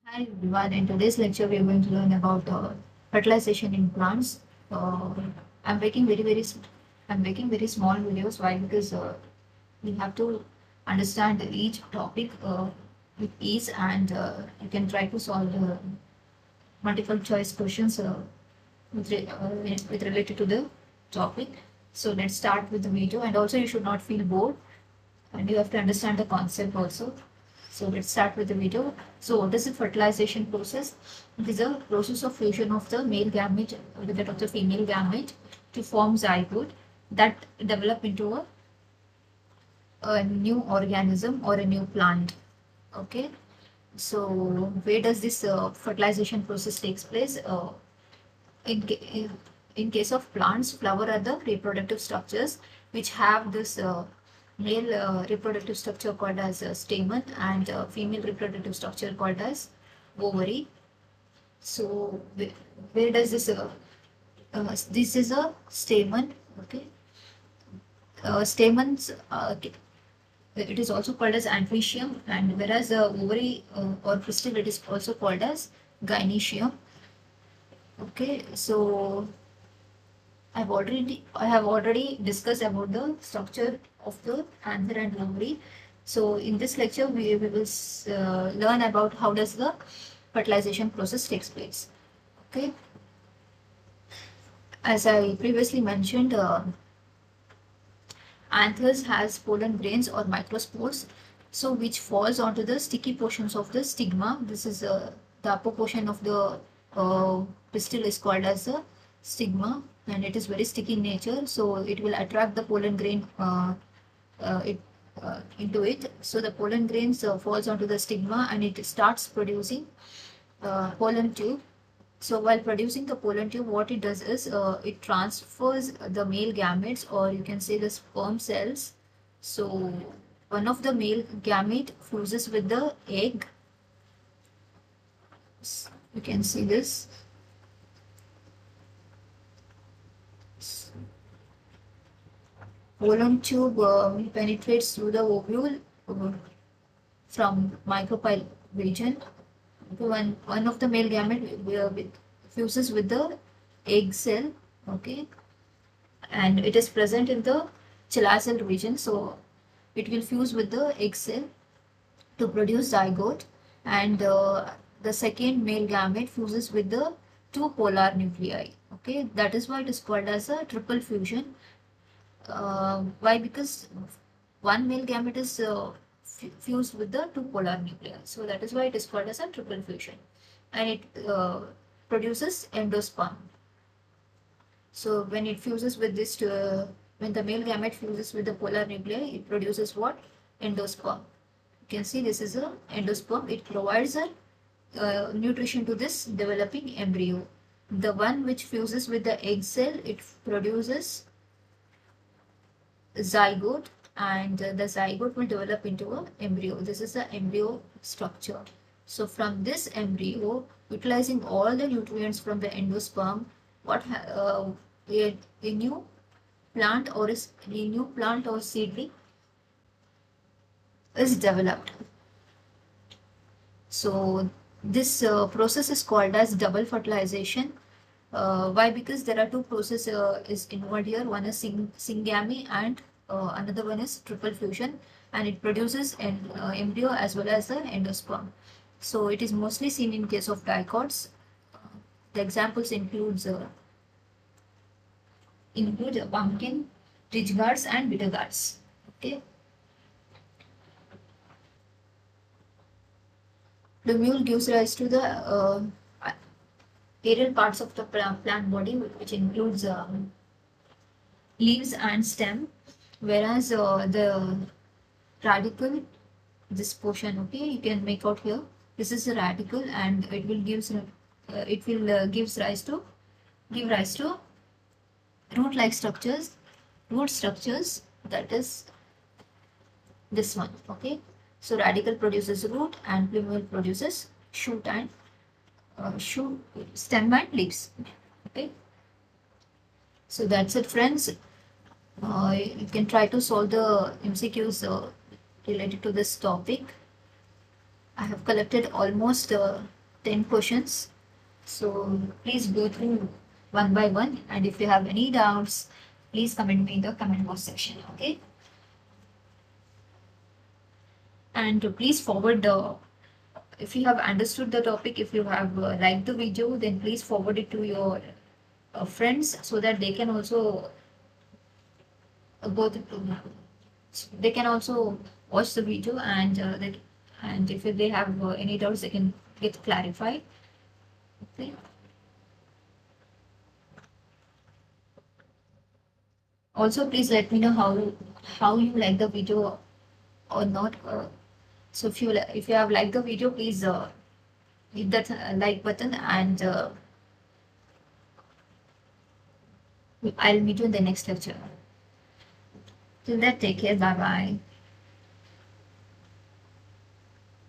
Hi everyone, in today's lecture we are going to learn about fertilization in plants. Uh, I'm making I'm making very small videos. Why? Because we have to understand each topic with ease, and you can try to solve the multiple choice questions with related to the topic. So let's start with the video, and also you should not feel bored, and you have to understand the concept also. So let's start with the video. So what is the fertilization process? It is a process of fusion of the male gamete with that of the female gamete to form zygote that develop into a new organism or a new plant. Okay. So where does this fertilization process takes place? In, in case of plants, flower are the reproductive structures which have this male reproductive structure called as stamen and female reproductive structure called as ovary. So where does this is a stamen, okay? Stamens, it is also called as anthidium, and whereas the ovary or pistil, it is also called as gynoecium. Okay, so I have already discussed about the structure of the anther and ovary. So in this lecture we will learn about how does the fertilization process takes place. Okay, as I previously mentioned, anthers has pollen grains or microspores, so which falls onto the sticky portions of the stigma. This is the upper portion of the pistil is called as the stigma, and it is very sticky in nature. So it will attract the pollen grain into it. So the pollen grains falls onto the stigma and it starts producing pollen tube. So while producing the pollen tube, what it does is it transfers the male gametes, or you can say the sperm cells. So one of the male gamete fuses with the egg. You can see this. Pollen tube penetrates through the ovule from micropyle region. One of the male gamete fuses with the egg cell, okay, and it is present in the chalazial region. So it will fuse with the egg cell to produce zygote, and the second male gamete fuses with the two polar nuclei. Okay, that is why it is called as a triple fusion. Why? Because one male gamete is fused with the two polar nuclei. So that is why it is called as a triple fusion. And it produces endosperm. So when it fuses with this, when the male gamete fuses with the polar nuclei, it produces what? Endosperm. You can see this is a endosperm. It provides a nutrition to this developing embryo. The one which fuses with the egg cell, it produces zygote, and the zygote will develop into an embryo. This is the embryo structure. So from this embryo, utilizing all the nutrients from the endosperm, what a new plant or a new plant or seedling is developed. So this process is called as double fertilization. Why? Because there are two processes is involved here. One is syngamy and another one is triple fusion, and it produces an embryo as well as the endosperm. So it is mostly seen in case of dicots. The examples include pumpkin, ridge guards, and bitter guards. Okay. The mule gives rise to the aerial parts of the plant body, which includes leaves and stem, whereas the radicle, this portion, okay, you can make out here. This is a radicle, and it will give rise to root-like structures, root structures. That is this one, okay. So radicle produces root, and plumule produces shoot and shoot, stem and leaves. Okay. So that's it, friends. You can try to solve the MCQs related to this topic. I have collected almost 10 questions. So please go through one by one, and if you have any doubts, please comment me in the comment box section. Okay, and please forward the, if you have understood the topic, if you have liked the video, then please forward it to your friends so that they can also go through, they can also watch the video, and and if they have any doubts, they can get clarified. Okay. Also, please let me know how you like the video or not. So if you have liked the video, please hit that like button, and I'll meet you in the next lecture. Till that, take care. Bye bye.